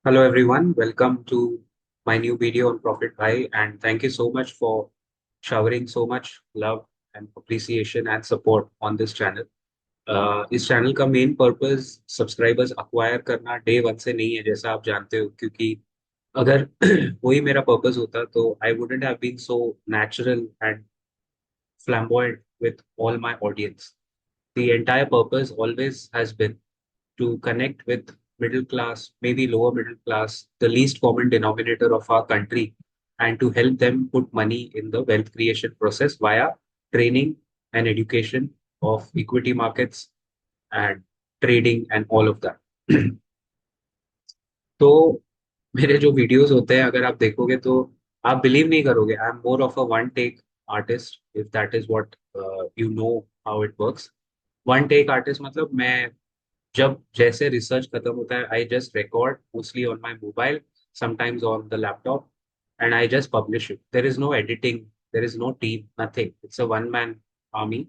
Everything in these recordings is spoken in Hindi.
Hello everyone, welcome to my new video on Profit Bhai and thank you so much for showering so much love and appreciation and support on this channel. इस चैनल का मेन पर्पस सब्सक्राइबर्स अक्वायर करना डे वन से नहीं है जैसा आप जानते हो क्योंकि अगर वही मेरा पर्पस होता तो I wouldn't have been so natural and flamboyant with all my audience. The entire purpose always has been to connect with middle class, maybe lower middle class, the least common denominator of our country, and to help them put money in the wealth creation process via training and education of equity markets and trading and all of that. तो मेरे जो वीडियोस होते हैं अगर आप देखोगे तो आप बिलीव नहीं करोगे I am more of a one take artist if that is what you know how it works one take artist मतलब मैं जब जैसे रिसर्च खत्म होता है I just record mostly on my mobile sometimes on the laptop and I just publish it there is no editing there is no team nothing it's a one man army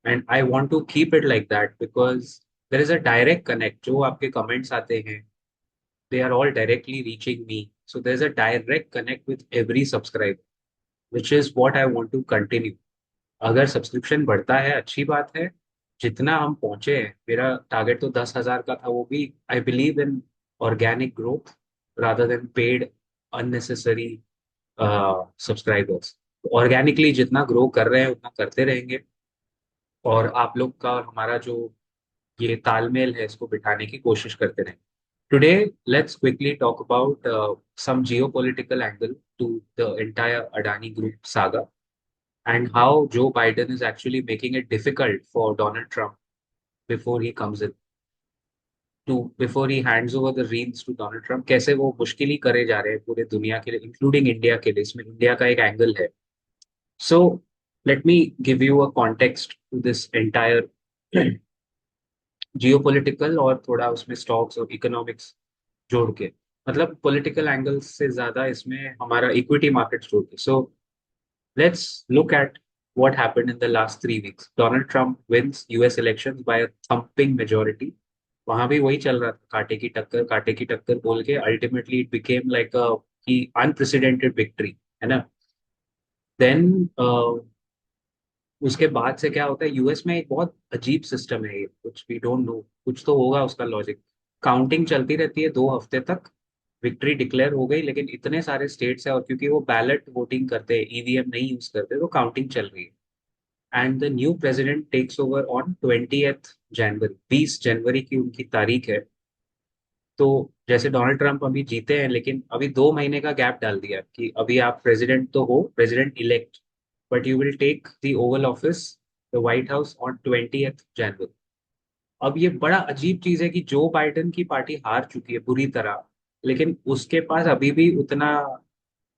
and I want to keep it like that because there is a direct connect जो आपके कमेंट्स आते हैं they are all directly reaching me. So there's a direct connect with every subscriber, which is what I want to continue. अगर सब्सक्रिप्शन बढ़ता है अच्छी बात है जितना हम पहुंचे हैं मेरा टारगेट तो 10,000 का था वो भी I believe in organic growth rather than paid unnecessary subscribers organically जितना ग्रो कर रहे हैं उतना करते रहेंगे और आप लोग का और हमारा जो ये तालमेल है इसको बिठाने की कोशिश करते रहेंगे. Today, let's quickly talk about some geopolitical angle to the entire Adani Group saga and how Joe Biden is actually making it difficult for Donald Trump before he comes in to before he hands over the reins to Donald Trump. कैसे वो मुश्किल ही करे जा रहे हैं पूरे दुनिया के लिए इंक्लूडिंग इंडिया के लिए इसमें इंडिया का एक एंगल है. So let me give you a context to this entire geopolitical और थोड़ा उसमें स्टॉक्स और इकोनॉमिक्स जोड़ के मतलब पॉलिटिकल एंगल से ज्यादा इसमें हमारा इक्विटी मार्केट जोड़ के so let's look at what happened in the last 3 weeks. Donald Trump wins US elections by thumping majority. वहां भी वही चल रहा था कांटे की टक्कर बोल के अल्टीमेटली इट बिकेम लाइक अ की अनप्रेसिडेंटेड विक्ट्री है ना. देन उसके बाद से क्या होता है यूएस में एक बहुत अजीब सिस्टम है ये कुछ वी डोंट नो कुछ तो होगा उसका लॉजिक. काउंटिंग चलती रहती है 2 हफ्ते तक विक्ट्री डिक्लेयर हो गई लेकिन इतने सारे स्टेट्स है और क्योंकि वो बैलेट वोटिंग करते हैं ईवीएम नहीं यूज करते तो काउंटिंग चल रही है and the new president takes over on 20 January 20 जनवरी की उनकी तारीख है. तो जैसे डोनाल्ड ट्रंप अभी जीते हैं लेकिन अभी 2 महीने का गैप डाल दिया कि अभी आप प्रेसिडेंट तो हो president elect but you will take the Oval Office the White House on 20 January. अब ये बड़ा अजीब चीज है कि जो बाइडेन की पार्टी हार चुकी है बुरी तरह लेकिन उसके पास अभी भी उतना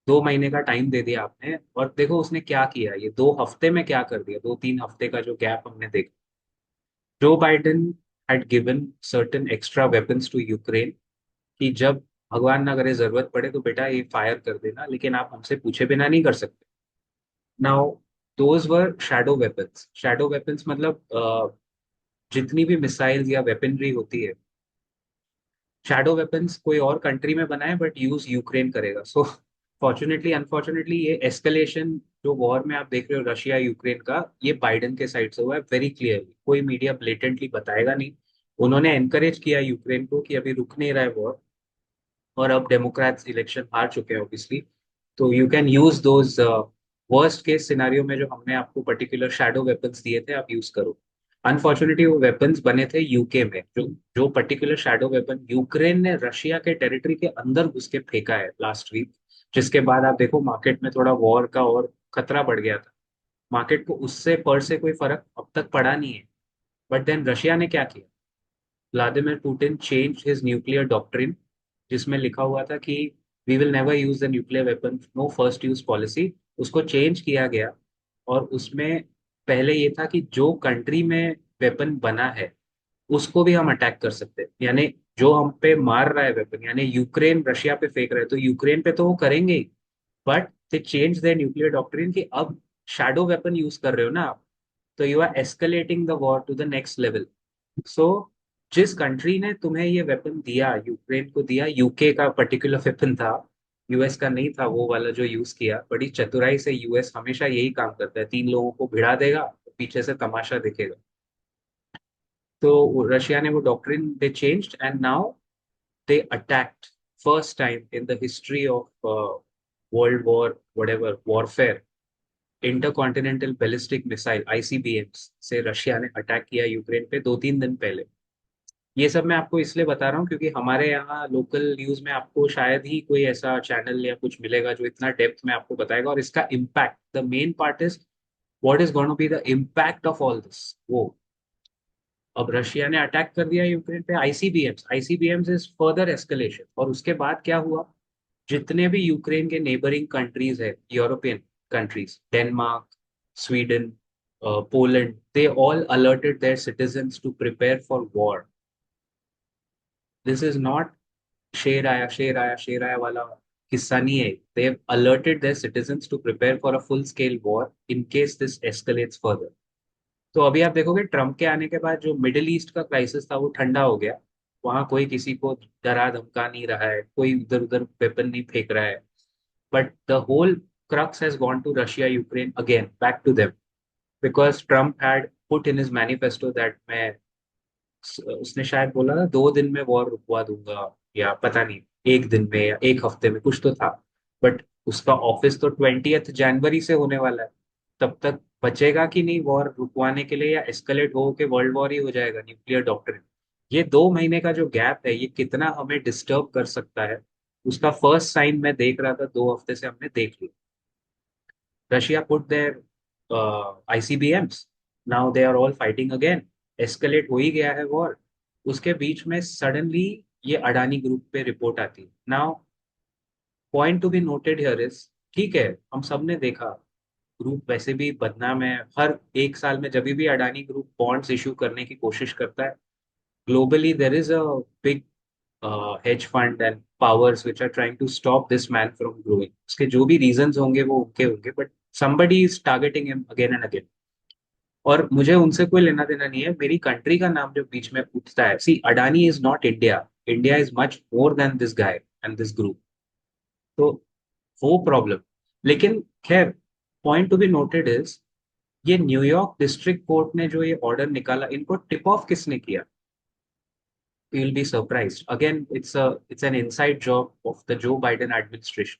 2 महीने का टाइम दे दिया आपने और देखो उसने क्या किया ये 2 हफ्ते में क्या कर दिया 2-3 हफ्ते का जो गैप हमने देखा. Joe Biden had given certain extra weapons to Ukraine कि जब भगवान ना करे जरूरत पड़े तो बेटा ये फायर कर देना लेकिन आप हमसे पूछे बिना नहीं कर सकते. Now those were shadow weapons मतलब जितनी भी मिसाइल्स या वेपनरी होती है शैडो वेपन्स कोई और कंट्री में बनाए बट यूज यूक्रेन करेगा. सो फॉर्चुनेटली अनफॉर्चुनेटली ये एस्केलेशन जो वॉर में आप देख रहे हो रशिया यूक्रेन का ये बाइडेन के साइड से हुआ है वेरी क्लियरली. कोई मीडिया ब्लेटेंटली बताएगा नहीं. उन्होंने एनकरेज किया यूक्रेन को कि अभी रुक नहीं रहा है वॉर और अब डेमोक्रेट्स इलेक्शन हार चुके हैं ऑब्वियसली तो you can use those worst case scenario में जो हमने आपको पर्टिकुलर शैडो वेपन्स दिए थे आप यूज करो. अनफॉर्चुनेटली वो वेपन्स बने थे यूके में जो जो पर्टिकुलर शैडो वेपन यूक्रेन ने रशिया के टेरिटरी के अंदर घुस के फेंका है लास्ट वीक जिसके बाद आप देखो मार्केट में थोड़ा वॉर का और खतरा बढ़ गया था. मार्केट को उससे पर से कोई फर्क अब तक पड़ा नहीं है. बट देन रशिया ने क्या किया Vladimir Putin change his nuclear doctrine जिसमें लिखा हुआ था कि we will never use the nuclear weapon no first use policy. उसको चेंज किया गया और उसमें पहले ये था कि जो कंट्री में वेपन बना है उसको भी हम अटैक कर सकते हैं यानी जो हम पे मार रहा है वेपन यानी यूक्रेन रशिया पे फेंक रहा है तो यूक्रेन पे तो वो करेंगे ही but they change their nuclear doctrine कि अब शैडो वेपन यूज कर रहे हो ना आप तो you are escalating the war to the next level. So जिस कंट्री ने तुम्हें ये वेपन दिया, यूक्रेन को दिया, यूके का पर्टिकुलर वेपन था, यूएस का नहीं था वो वाला जो यूज किया। बड़ी चतुराई से यूएस हमेशा यही काम करता है, तीन लोगों को भिड़ा देगा, पीछे से तमाशा दिखेगा। तो रशिया ने वो doctrine they changed and now they attacked first time in the history of World War, whatever warfare, intercontinental ballistic missile ICBMs से रशिया ने अटैक किया यूक्रेन पे 2-3 दिन पहले। ये सब मैं आपको इसलिए बता रहा हूँ क्योंकि हमारे यहाँ लोकल न्यूज में आपको शायद ही कोई ऐसा चैनल या कुछ मिलेगा जो इतना डेप्थ में आपको बताएगा, और इसका impact, the main part is what is going to be the impact of all this. वो अब रशिया ने अटैक कर दिया यूक्रेन पे, ICBMs, ICBMs is further escalation. और उसके बाद क्या हुआ, जितने भी यूक्रेन के नेबरिंग कंट्रीज है, European countries, Denmark, Sweden, Poland, they all alerted their citizens to prepare for war. This is not शेर आया शेर आया शेर आया वाला किस्सा नहीं है। They have alerted their citizens to prepare for a full scale war in case this escalates further. तो अभी आप देखोगे ट्रम्प के आने के बाद जो मिडिल ईस्ट का क्राइसिस था वो ठंडा हो गया। वहां कोई किसी को डरा धमका नहीं रहा है, कोई इधर उधर वेपन नहीं फेंक रहा है। But the whole crux has gone to Russia, Ukraine again, back to them, because Trump had put in his manifesto that मैं, उसने शायद बोला था 2 दिन में वॉर रुकवा दूंगा, या पता नहीं 1 दिन में या एक हफ्ते में, कुछ तो था। बट उसका ऑफिस तो 20th जनवरी से होने वाला है। तब तक बचेगा कि नहीं वॉर रुकवाने के लिए, या एस्केलेट हो के वर्ल्ड वॉर ही हो जाएगा, न्यूक्लियर डॉक्ट्रिन। ये 2 महीने का जो गैप है ये कितना हमें डिस्टर्ब कर सकता है, उसका फर्स्ट साइन मैं देख रहा था 2 हफ्ते से, हमने देख लिया। Russia put their ICBMs, now they are all fighting again, escalate हो ही गया है वॉर। उसके बीच में सडनली ये अडानी ग्रुप पे रिपोर्ट आती है। Now point to be noted here is, ठीक है, हम सब ने देखा ग्रुप वैसे भी बदनाम है। हर एक साल में जब भी अडानी ग्रुप बॉन्ड्स इशू करने की कोशिश करता है, globally there is a big hedge fund and powers which are trying to stop this man from growing. उसके जो भी reasons होंगे वो उनके होंगे, but somebody is targeting him again and again. और मुझे उनसे कोई लेना देना नहीं है, मेरी कंट्री का नाम जो बीच में उठता है, see Adani is not India, India is much more than this guy and this group. तो वो प्रॉब्लम, लेकिन खैर, point to be noted is, ये न्यूयॉर्क डिस्ट्रिक्ट कोर्ट ने जो ये ऑर्डर निकाला, इनको टिप ऑफ किसने किया? You will be surprised. Again, it's an inside job of the Joe Biden administration.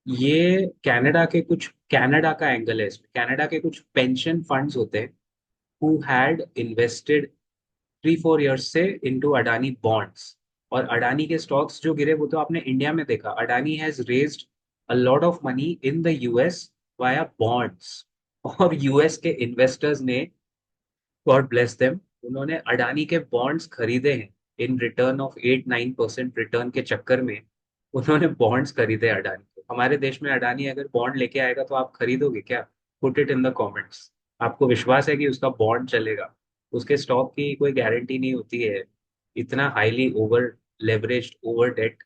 ये कनाडा का एंगल है इसमें। कनाडा के कुछ पेंशन फंड्स होते हैं हु हैड इन्वेस्टेड 3-4 years से इनटू अडानी बॉन्ड्स। और अडानी के स्टॉक्स जो गिरे वो तो आपने इंडिया में देखा। Adani has raised a lot of money in the US via bonds, और यूएस के इन्वेस्टर्स ने, गॉड ब्लेस देम, उन्होंने अडानी के बॉन्ड्स खरीदे हैं। इन रिटर्न ऑफ 8-9% रिटर्न के चक्कर में उन्होंने बॉन्ड्स खरीदे अडानी के। हमारे देश में अडानी अगर बॉन्ड लेके आएगा तो आप खरीदोगे क्या? Put it in the comments. आपको विश्वास है कि उसका बॉन्ड चलेगा? उसके स्टॉक की कोई गारंटी नहीं होती है। इतना highly over leveraged, over debt,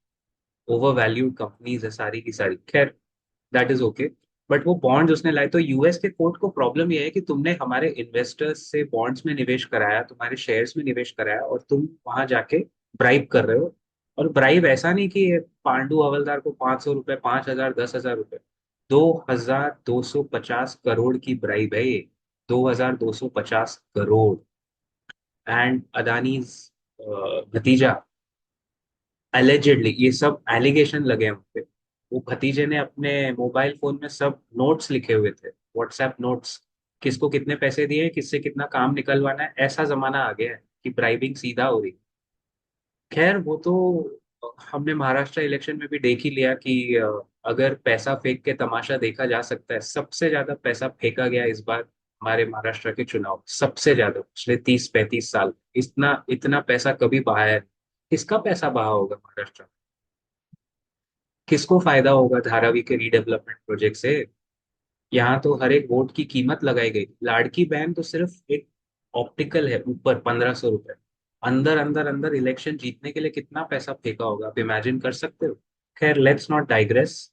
over valued companies है सारी की सारी। खैर, दैट इज ओके। बट वो बॉन्ड्स उसने लाए, तो यूएस के कोर्ट को प्रॉब्लम ये है कि तुमने हमारे इन्वेस्टर्स से बॉन्ड्स में निवेश कराया, तुम्हारे शेयर्स में निवेश कराया, और तुम वहां जाके ब्राइब कर रहे हो। और ब्राइब ऐसा नहीं कि ये पांडु हवलदार को 500 रुपए, 5,000, 10,000 रुपए, 2,250 करोड़ की ब्राइब है ये। 2,250 करोड़। एंड अदानीज भतीजा, एलिजिडली, ये सब एलिगेशन लगे हैं उन पे। वो भतीजे ने अपने मोबाइल फोन में सब नोट्स लिखे हुए थे, व्हाट्सएप नोट्स, किसको कितने पैसे दिए, किससे कितना काम निकलवाना है। ऐसा जमाना आ गया है कि ब्राइबिंग सीधा हो रही। खैर वो तो हमने महाराष्ट्र इलेक्शन में भी देख ही लिया कि अगर पैसा फेंक के तमाशा देखा जा सकता है, सबसे ज्यादा पैसा फेंका गया इस बार हमारे महाराष्ट्र के चुनाव, सबसे ज्यादा पिछले 30-35 साल। इतना इतना पैसा कभी बहाया नहीं। किसका पैसा बहा होगा महाराष्ट्र में? किसको फायदा होगा धारावी के रीडेवलपमेंट प्रोजेक्ट से? यहाँ तो हर एक वोट की कीमत लगाई गई। लाड़की बहन तो सिर्फ एक ऑप्टिकल है, ऊपर 1,500 रुपए, अंदर अंदर अंदर इलेक्शन जीतने के लिए कितना पैसा फेंका होगा, आप इमेजिन कर सकते हो? खैर, लेट्स नॉट डाइग्रेस।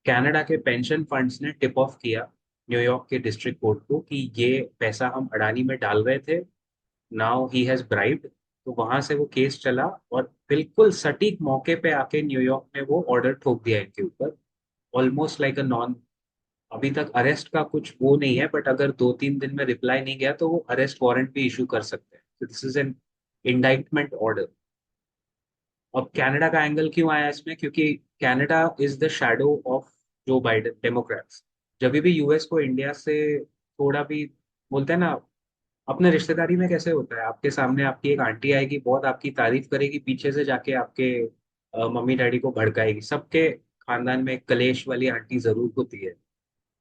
कनाडा के पेंशन फंड्स ने टिप ऑफ किया न्यूयॉर्क के डिस्ट्रिक्ट कोर्ट को कि ये पैसा हम अडानी में डाल रहे थे, नाउ ही हैज ब्राइब्ड, तो वहां से वो केस चला और बिल्कुल सटीक मौके पे आके न्यूयॉर्क में वो ऑर्डर ठोक दिया इनके ऊपर, ऑलमोस्ट लाइक अ नॉन। अभी तक अरेस्ट का कुछ वो नहीं है, बट अगर 2-3 दिन में रिप्लाई नहीं गया तो वो अरेस्ट वारंट भी इशू कर सकते हैं। This is an indictment order. अब कनाडा का एंगल क्यों आया इसमें, क्योंकि Canada is the shadow of Joe Biden Democrats. जब भी यूएस को इंडिया से थोड़ा भी बोलते हैं ना, अपने रिश्तेदारी में कैसे होता है, आपके सामने आपकी एक आंटी आएगी, बहुत आपकी तारीफ करेगी, पीछे से जाके आपके मम्मी डैडी को भड़काएगी। सबके खानदान में एक कलेश वाली आंटी जरूर होती है।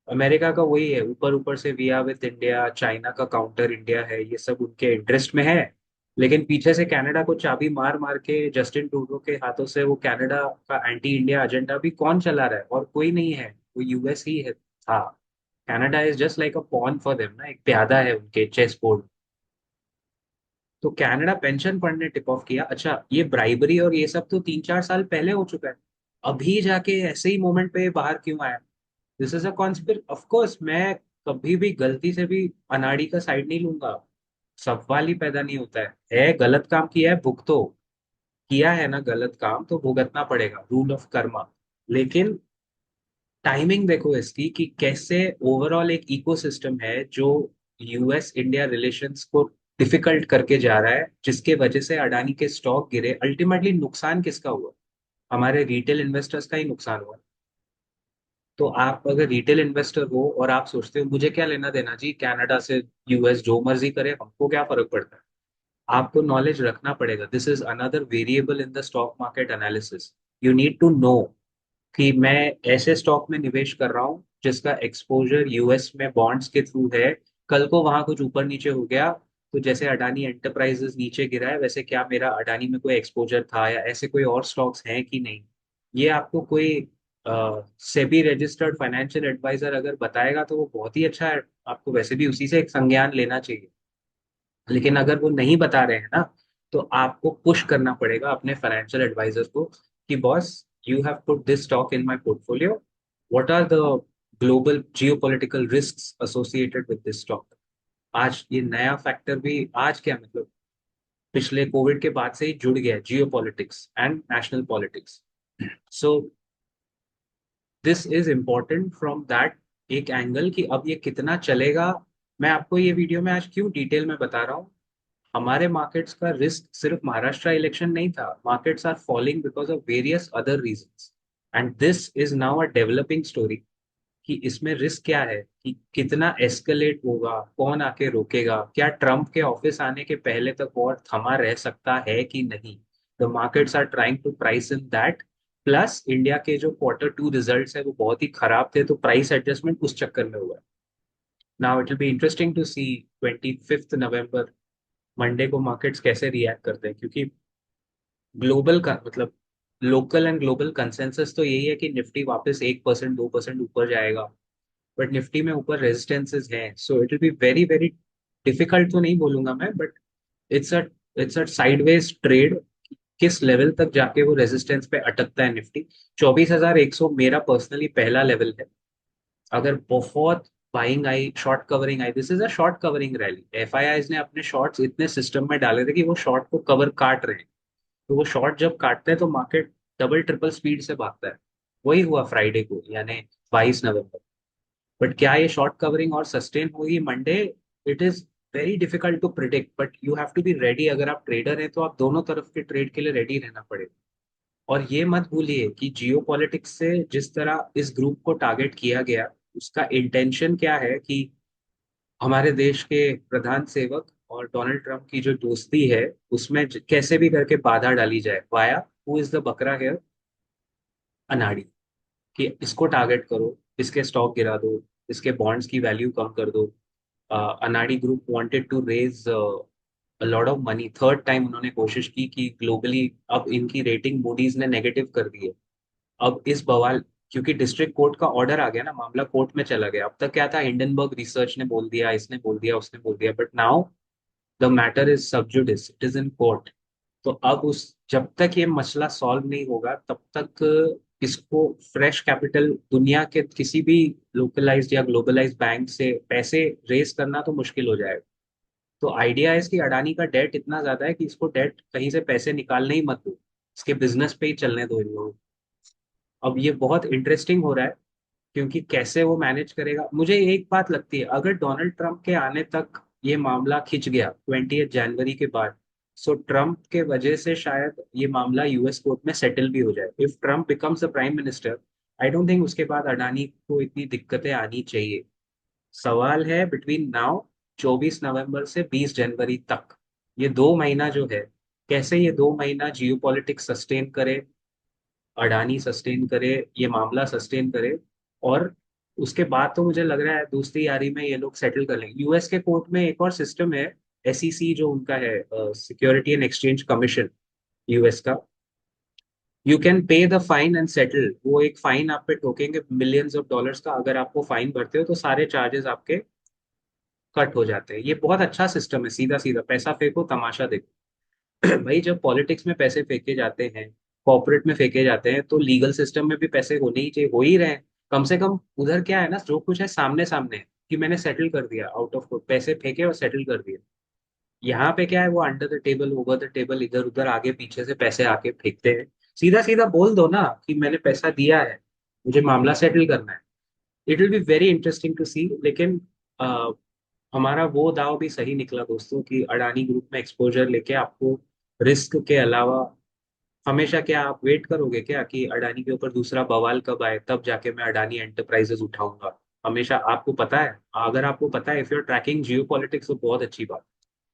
अमेरिका का वही है, ऊपर ऊपर से we are with India, China का काउंटर इंडिया है, ये सब उनके इंटरेस्ट में है। लेकिन पीछे से कनाडा को चाबी मार मार के जस्टिन ट्रूडो के हाथों से वो कनाडा का एंटी इंडिया एजेंडा भी कौन चला रहा है, और कोई नहीं है, वो यूएस ही है था। Canada is just like a pawn for them ना, एक प्यादा है उनके चेस बोर्ड। तो कनाडा पेंशन फंड ने टिप ऑफ किया। अच्छा, ये ब्राइबरी और ये सब तो 3-4 साल पहले हो चुका है। अभी जाके ऐसे ही मोमेंट पे बाहर क्यों आया? This is a conspire of course. मैं कभी भी गलती से भी अनाड़ी का साइड नहीं लूंगा। सवाल ही पैदा नहीं होता है गलत काम किया है भुगतो। किया है ना गलत काम तो भुगतना पड़ेगा, रूल ऑफ कर्मा। लेकिन टाइमिंग देखो इसकी कि कैसे ओवरऑल एक इकोसिस्टम है जो यूएस इंडिया रिलेशंस को डिफिकल्ट करके जा रहा है, जिसके वजह से अडानी के स्टॉक गिरे। अल्टीमेटली नुकसान किसका हुआ? हमारे रिटेल इन्वेस्टर्स का ही नुकसान हुआ। तो आप अगर रिटेल इन्वेस्टर हो और आप सोचते हो मुझे क्या लेना देना जी कनाडा से, यूएस जो मर्जी करे हमको क्या फर्क पड़ता है, आपको नॉलेज रखना पड़ेगा। This is another variable in the stock market analysis. You need to know कि मैं ऐसे स्टॉक में निवेश कर रहा हूँ जिसका एक्सपोजर यूएस में बॉन्ड्स के थ्रू है। कल को वहां कुछ ऊपर नीचे हो गया तो जैसे अडानी एंटरप्राइजेस नीचे गिरा है, वैसे क्या मेरा अडानी में कोई एक्सपोजर था, या ऐसे कोई और स्टॉक्स हैं कि नहीं। ये आपको कोई सेबी रजिस्टर्ड फाइनेंशियल एडवाइजर अगर बताएगा तो वो बहुत ही अच्छा है, आपको वैसे भी उसी से एक संज्ञान लेना चाहिए। लेकिन अगर वो नहीं बता रहे हैं ना, तो आपको पुश करना पड़ेगा अपने फाइनेंशियल एडवाइजर को कि boss, you have put this stock in my portfolio, what are the global geopolitical risks associated with this stock. आज ये नया फैक्टर भी, आज क्या मतलब, पिछले कोविड के बाद से ही जुड़ गया है geopolitics and national politics. So this is important from that एक एंगल कि अब ये कितना चलेगा। मैं आपको ये वीडियो में आज क्यों डिटेल में बता रहा हूँ। हमारे मार्केट्स का रिस्क सिर्फ महाराष्ट्र इलेक्शन नहीं था, markets are falling because of various other reasons. And this is now a developing story कि इसमें रिस्क क्या है, कि कितना एस्केलेट होगा, कौन आके रोकेगा, क्या ट्रम्प के ऑफिस आने के पहले तक वॉर थमा रह सकता है कि नहीं। The markets are trying to price in that. Plus India के जो Q2 रिजल्ट्स है वो बहुत ही खराब थे, तो प्राइस एडजस्टमेंट उस चक्कर में हुआ है। Now it will be interesting to see 25 November, Monday को मार्केट्स कैसे रिएक्ट करते हैं, क्योंकि ग्लोबल का मतलब लोकल एंड ग्लोबल कंसेंसस तो यही है कि निफ्टी वापस 1% 2% ऊपर जाएगा। बट निफ्टी में ऊपर रेजिस्टेंसेस हैं, so it will be very very difficult तो नहीं बोलूंगा मैं, but it's a it's a sideways trade. किस लेवल तक जाके वो रेजिस्टेंस पे अटकता है निफ्टी। 24,100 मेरा पर्सनली पहला लेवल है। अगर बहुत buying I, short covering I, this is a short covering rally. FIIs ने अपने शॉर्ट्स इतने सिस्टम में डाले थे कि वो शॉर्ट को कवर काट रहे हैं। तो वो शॉर्ट जब काटते हैं तो मार्केट डबल ट्रिपल स्पीड से भागता है। वही हुआ फ्राइडे को, यानी 22 नवंबर। बट क्या ये शॉर्ट कवरिंग और सस्टेन होगी Monday? It is very difficult to predict, but you have to be ready. अगर आप ट्रेडर हैं तो आप दोनों तरफ के ट्रेड के लिए रेडी रहना पड़ेगा। और ये मत भूलिए कि जियो पॉलिटिक्स से जिस तरह इस ग्रुप को टारगेट किया गया, उसका इंटेंशन क्या है कि हमारे देश के प्रधान सेवक और डोनाल्ड ट्रंप की जो दोस्ती है उसमें कैसे भी करके बाधा डाली जाए, वाया हु इज द बकरा हेयर, अनाड़ी। कि इसको टारगेट करो, इसके स्टॉक गिरा दो, इसके बॉन्ड्स की वैल्यू कम कर दो। अनाड़ी group wanted to raise a lot of money. Third time उन्होंने कोशिश की कि ग्लोबली अब इनकी रेटिंग मूडीज ने नेगेटिव कर दी है। अब इस बवाल, क्योंकि डिस्ट्रिक्ट कोर्ट का ऑर्डर आ गया ना, मामला कोर्ट में चला गया। अब तक क्या था, हिंडनबर्ग रिसर्च ने बोल दिया, इसने बोल दिया, उसने बोल दिया, but now the matter is sub judice, it is in court. तो अब उस, जब तक ये मसला सॉल्व नहीं होगा तब तक इसको फ्रेश कैपिटल दुनिया के किसी भी लोकलाइज्ड या ग्लोबलाइज्ड बैंक से पैसे रेस करना तो मुश्किल हो जाएगा। तो आइडिया है इसकी, अडानी का डेट इतना ज्यादा है कि इसको डेट कहीं से पैसे निकालने ही मत दो, इसके बिजनेस पे ही चलने दो इन लोगों को। अब ये बहुत इंटरेस्टिंग हो रहा है, क्योंकि कैसे वो मैनेज करेगा। मुझे एक बात लगती है, अगर डोनाल्ड ट्रंप के आने तक ये मामला खिंच गया 20 जनवरी के बाद, सो ट्रंप के वजह से शायद ये मामला यूएस कोर्ट में सेटल भी हो जाए। If Trump becomes a prime minister, I don't think उसके बाद अडानी को इतनी दिक्कतें आनी चाहिए। सवाल है बिटवीन नाउ 24 नवंबर से 20 जनवरी तक, ये 2 महीना जो है, कैसे ये 2 महीना जियो पॉलिटिक्स सस्टेन करे, अडानी सस्टेन करे, ये मामला सस्टेन करे। और उसके बाद तो मुझे लग रहा है दोस्ती यारी में ये लोग सेटल कर लेंगे। यूएस के कोर्ट में एक और सिस्टम है, एसईसी जो उनका है, security and exchange commission US का, you can pay the fine and settle. वो एक फाइन आप पे ठोकेंगे मिलियंस ऑफ डॉलर्स का, अगर आप वो फाइन भरते हो तो सारे चार्जेस आपके कट हो जाते हैं। ये बहुत अच्छा सिस्टम है, सीधा सीधा पैसा फेंको तमाशा देखो। भाई जब पॉलिटिक्स में पैसे फेंके जाते हैं, कॉर्पोरेट में फेंके जाते हैं, तो लीगल सिस्टम में भी पैसे होने ही चाहिए, हो ही रहे हैं। कम से कम उधर क्या है ना, जो कुछ है सामने सामने है, कि मैंने सेटल कर दिया, आउट ऑफ कोर्ट पैसे फेंके और सेटल कर दिया। यहाँ पे क्या है, वो under the table over the table इधर उधर आगे पीछे से पैसे आके फेंकते हैं। सीधा सीधा बोल दो ना कि मैंने पैसा दिया है, मुझे मामला सेटल करना है। It will be very interesting to see. लेकिन हमारा वो दाव भी सही निकला दोस्तों, कि अडानी ग्रुप में एक्सपोजर लेके आपको रिस्क के अलावा, हमेशा क्या आप वेट करोगे क्या कि अडानी के ऊपर दूसरा बवाल कब आए तब जाके मैं अडानी एंटरप्राइजेस उठाऊंगा? हमेशा आपको पता है, अगर आपको पता है, if you are tracking geopolitics, तो बहुत अच्छी बात।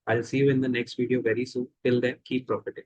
I will see you in the next video very soon, till then keep profiting.